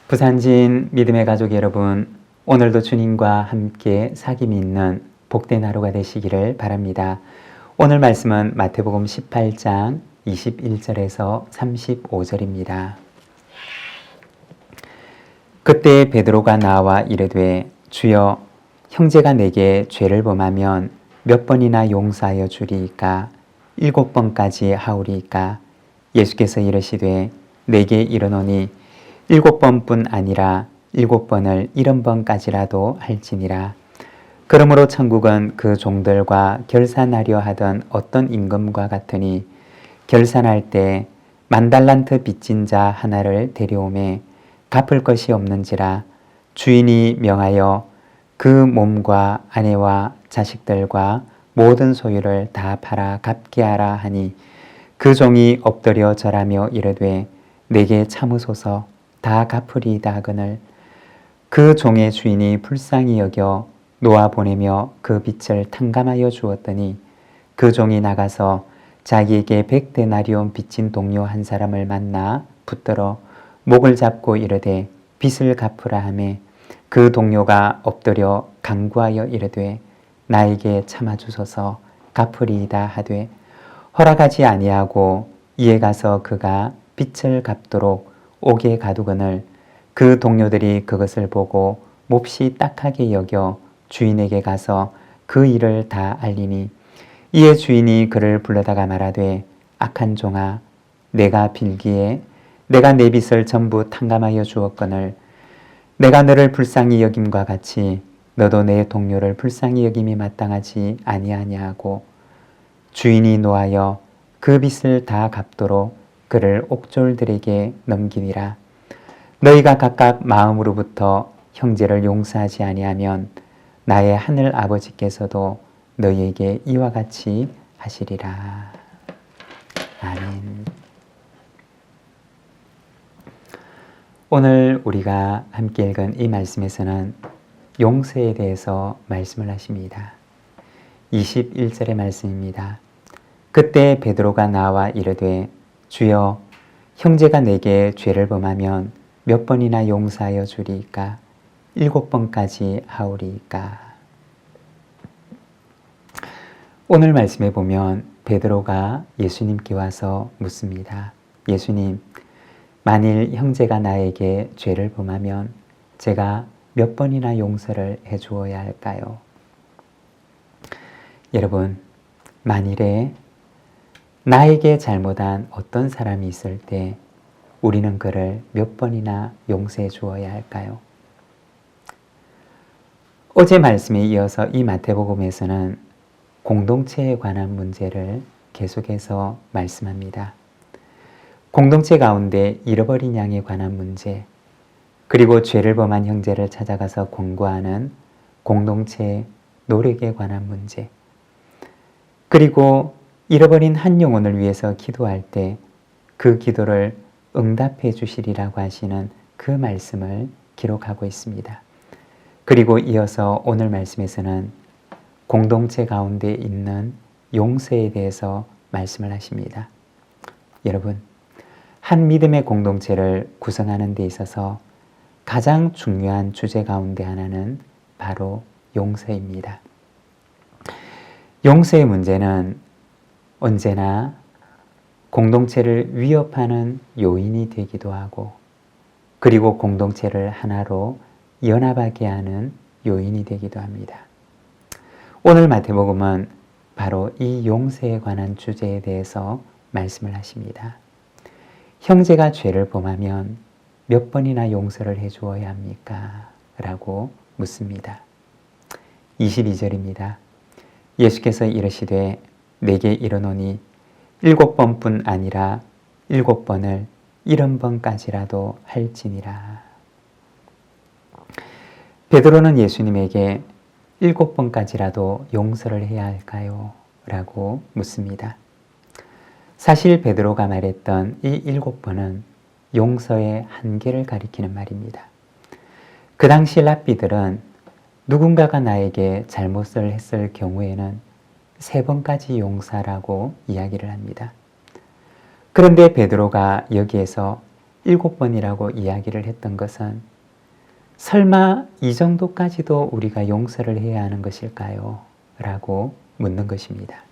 부산진 믿음의 가족 여러분, 오늘도 주님과 함께 사귐이 있는 복된 하루가 되시기를 바랍니다. 오늘 말씀은 마태복음 18장 21절에서 35절입니다. 그때 베드로가 나와 이르되 주여, 형제가 내게 죄를 범하면 몇 번이나 용서하여 주리이까? 7번까지 하오리이까? 예수께서 이르시되 내게 이르노니 7번뿐 아니라 7번을 70번까지라도 할지니라. 그러므로 천국은 그 종들과 결산하려 하던 어떤 임금과 같으니 결산할 때 10,000달란트 빚진 자 하나를 데려오매 갚을 것이 없는지라 주인이 명하여 그 몸과 아내와 자식들과 모든 소유를 다 팔아 갚게 하라 하니 그 종이 엎드려 절하며 이르되 내게 참으소서, 다 갚으리이다 하거늘 그 종의 주인이 불쌍히 여겨 놓아 보내며 그 빚을 탕감하여 주었더니 그 종이 나가서 자기에게 100데나리온 빚진 동료 한 사람을 만나 붙들어 목을 잡고 이르되 빚을 갚으라 하매 그 동료가 엎드려 간구하여 이르되 나에게 참아주소서, 갚으리이다 하되 허락하지 아니하고 이에 가서 그가 빚을 갚도록 옥에 가두거늘 그 동료들이 그것을 보고 몹시 딱하게 여겨 주인에게 가서 그 일을 다 알리니 이에 주인이 그를 불러다가 말하되 악한 종아, 내가 빌기에 내가 내 빚을 전부 탕감하여 주었거늘 내가 너를 불쌍히 여김과 같이 너도 내 동료를 불쌍히 여김이 마땅하지 아니하냐 하고 주인이 노하여 그 빚을 다 갚도록 그를 옥졸들에게 넘기니라. 너희가 각각 마음으로부터 형제를 용서하지 아니하면 나의 하늘 아버지께서도 너희에게 이와 같이 하시리라. 아멘. 오늘 우리가 함께 읽은 이 말씀에서는 용서에 대해서 말씀을 하십니다. 21절의 말씀입니다. 그때 베드로가 나와 이르되 주여, 형제가 내게 죄를 범하면 몇 번이나 용서하여 주리이까? 7번까지 하오리이까? 오늘 말씀에 보면 베드로가 예수님께 와서 묻습니다. 예수님, 만일 형제가 나에게 죄를 범하면 제가 몇 번이나 용서를 해주어야 할까요? 여러분, 만일에 나에게 잘못한 어떤 사람이 있을 때 우리는 그를 몇 번이나 용서해 주어야 할까요? 어제 말씀에 이어서 이 마태복음에서는 공동체에 관한 문제를 계속해서 말씀합니다. 공동체 가운데 잃어버린 양에 관한 문제, 그리고 죄를 범한 형제를 찾아가서 권고하는 공동체의 노력에 관한 문제, 그리고 잃어버린 한 영혼을 위해서 기도할 때 그 기도를 응답해 주시리라고 하시는 그 말씀을 기록하고 있습니다. 그리고 이어서 오늘 말씀에서는 공동체 가운데 있는 용서에 대해서 말씀을 하십니다. 여러분, 한 믿음의 공동체를 구성하는 데 있어서 가장 중요한 주제 가운데 하나는 바로 용서입니다. 용서의 문제는 언제나 공동체를 위협하는 요인이 되기도 하고, 그리고 공동체를 하나로 연합하게 하는 요인이 되기도 합니다. 오늘 마태복음은 바로 이 용서에 관한 주제에 대해서 말씀을 하십니다. 형제가 죄를 범하면 몇 번이나 용서를 해주어야 합니까? 라고 묻습니다. 22절입니다. 예수께서 이르시되 내게 이르노니 7번뿐 아니라 7번을 70번까지라도 할지니라. 베드로는 예수님에게 7번까지라도 용서를 해야 할까요? 라고 묻습니다. 사실 베드로가 말했던 이 7번은 용서의 한계를 가리키는 말입니다. 그 당시 랍비들은 누군가가 나에게 잘못을 했을 경우에는 3번까지 용서라고 이야기를 합니다. 그런데 베드로가 여기에서 7번이라고 이야기를 했던 것은 설마 이 정도까지도 우리가 용서를 해야 하는 것일까요? 라고 묻는 것입니다.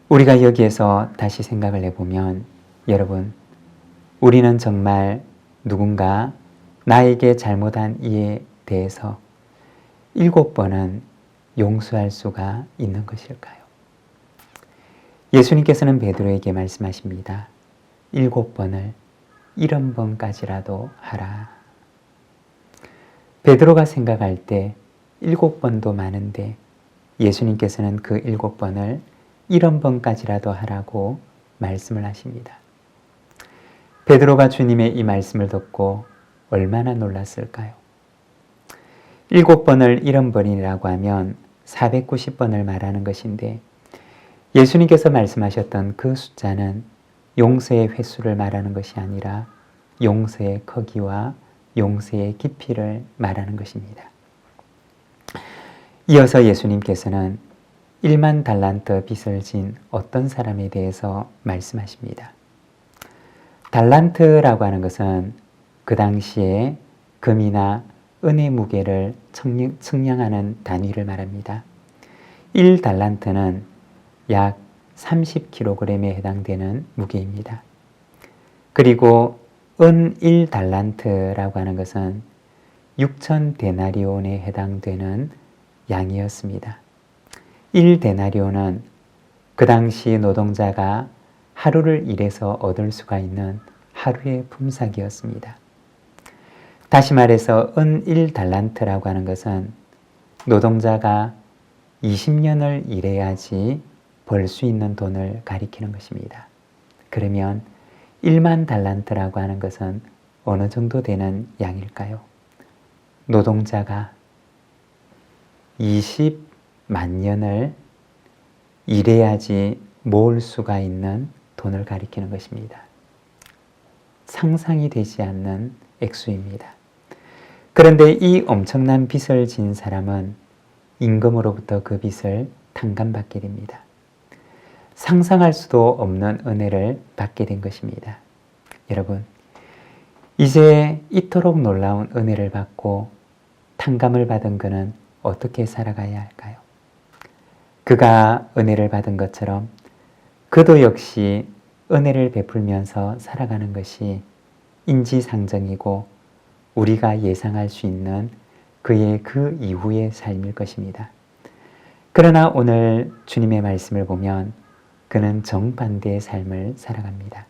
우리가 여기에서 다시 생각을 해보면 여러분, 우리는 정말 누군가 나에게 잘못한 이에 대해서 7번은 용서할 수가 있는 것일까요? 예수님께서는 베드로에게 말씀하십니다. 7번을 70번까지라도 하라. 베드로가 생각할 때 7번도 많은데 예수님께서는 그 7번을 70번까지라도 하라고 말씀을 하십니다. 베드로가 주님의 이 말씀을 듣고 얼마나 놀랐을까요? 7번을 70번이라고 하면 490번을 말하는 것인데 예수님께서 말씀하셨던 그 숫자는 용서의 횟수를 말하는 것이 아니라 용서의 크기와 용서의 깊이를 말하는 것입니다. 이어서 예수님께서는 1만 달란트 빚을 진 어떤 사람에 대해서 말씀하십니다. 달란트라고 하는 것은 그 당시에 금이나 은의 무게를 측량하는 단위를 말합니다. 1달란트는 약 30kg에 해당되는 무게입니다. 그리고 은 1달란트라고 하는 것은 6,000데나리온에 해당되는 양이었습니다. 1데나리온은 그 당시 노동자가 하루를 일해서 얻을 수가 있는 하루의 품삯이었습니다. 다시 말해서 은 1달란트라고 하는 것은 노동자가 20년을 일해야지 벌 수 있는 돈을 가리키는 것입니다. 그러면 1만 달란트라고 하는 것은 어느 정도 되는 양일까요? 노동자가 20만 년을 일해야지 모을 수가 있는 돈을 가리키는 것입니다. 상상이 되지 않는 액수입니다. 그런데 이 엄청난 빚을 진 사람은 임금으로부터 그 빚을 탕감받게 됩니다. 상상할 수도 없는 은혜를 받게 된 것입니다. 여러분, 이제 이토록 놀라운 은혜를 받고 탕감을 받은 그는 어떻게 살아가야 할까요? 그가 은혜를 받은 것처럼 그도 역시 은혜를 베풀면서 살아가는 것이 인지상정이고 우리가 예상할 수 있는 그의 그 이후의 삶일 것입니다. 그러나 오늘 주님의 말씀을 보면 그는 정반대의 삶을 살아갑니다.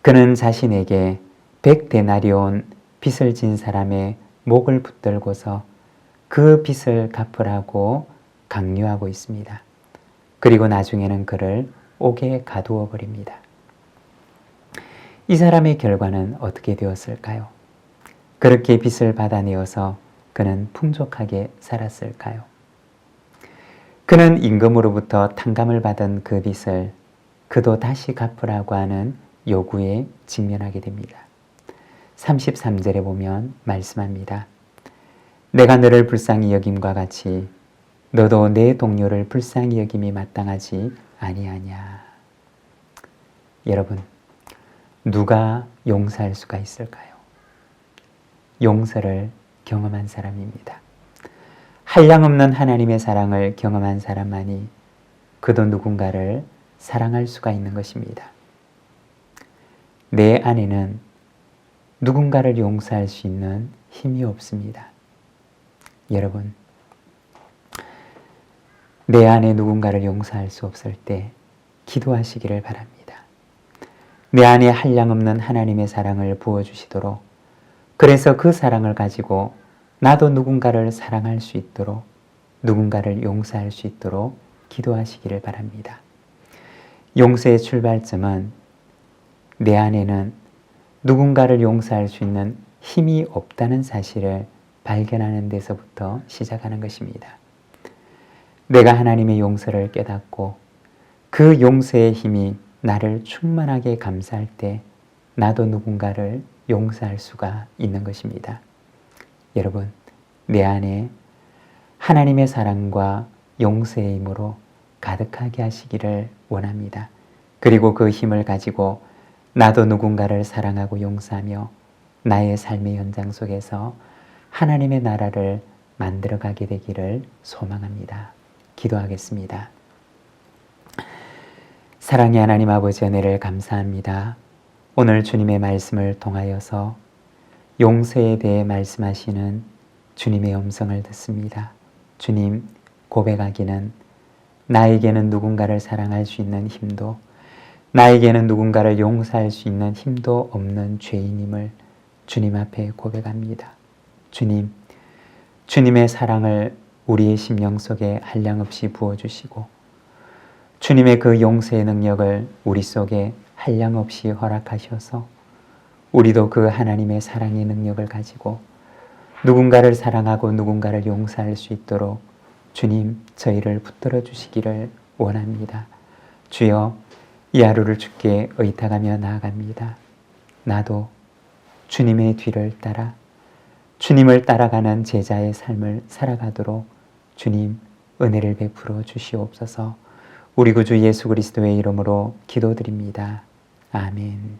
그는 자신에게 100데나리온 빚을 진 사람의 목을 붙들고서 그 빚을 갚으라고 강요하고 있습니다. 그리고 나중에는 그를 옥에 가두어 버립니다. 이 사람의 결과는 어떻게 되었을까요? 그렇게 빚을 받아내어서 그는 풍족하게 살았을까요? 그는 임금으로부터 탕감을 받은 그 빚을 그도 다시 갚으라고 하는 요구에 직면하게 됩니다. 33절에 보면 말씀합니다. 내가 너를 불쌍히 여김과 같이 너도 내 동료를 불쌍히 여김이 마땅하지 아니하냐. 여러분, 누가 용서할 수가 있을까요? 용서를 경험한 사람입니다. 한량없는 하나님의 사랑을 경험한 사람만이 그도 누군가를 사랑할 수가 있는 것입니다. 내 안에는 누군가를 용서할 수 있는 힘이 없습니다. 여러분, 내 안에 누군가를 용서할 수 없을 때 기도하시기를 바랍니다. 내 안에 한량없는 하나님의 사랑을 부어주시도록, 그래서 그 사랑을 가지고 나도 누군가를 사랑할 수 있도록, 누군가를 용서할 수 있도록 기도하시기를 바랍니다. 용서의 출발점은 내 안에는 누군가를 용서할 수 있는 힘이 없다는 사실을 발견하는 데서부터 시작하는 것입니다. 내가 하나님의 용서를 깨닫고 그 용서의 힘이 나를 충만하게 감싸할 때 나도 누군가를 용서할 수가 있는 것입니다. 여러분, 내 안에 하나님의 사랑과 용서의 힘으로 가득하게 하시기를 원합니다. 그리고 그 힘을 가지고 나도 누군가를 사랑하고 용서하며 나의 삶의 현장 속에서 하나님의 나라를 만들어가게 되기를 소망합니다. 기도하겠습니다. 사랑의 하나님 아버지, 은혜를 감사합니다. 오늘 주님의 말씀을 통하여서 용서에 대해 말씀하시는 주님의 음성을 듣습니다. 주님, 고백하기는 나에게는 누군가를 사랑할 수 있는 힘도, 나에게는 누군가를 용서할 수 있는 힘도 없는 죄인임을 주님 앞에 고백합니다. 주님, 주님의 사랑을 우리의 심령 속에 한량없이 부어주시고 주님의 그 용서의 능력을 우리 속에 한량없이 허락하셔서 우리도 그 하나님의 사랑의 능력을 가지고 누군가를 사랑하고 누군가를 용서할 수 있도록 주님, 저희를 붙들어 주시기를 원합니다. 주여, 이 하루를 주께 의탁하며 나아갑니다. 나도 주님의 뒤를 따라 주님을 따라가는 제자의 삶을 살아가도록 주님, 은혜를 베풀어 주시옵소서. 우리 구주 예수 그리스도의 이름으로 기도드립니다. 아멘.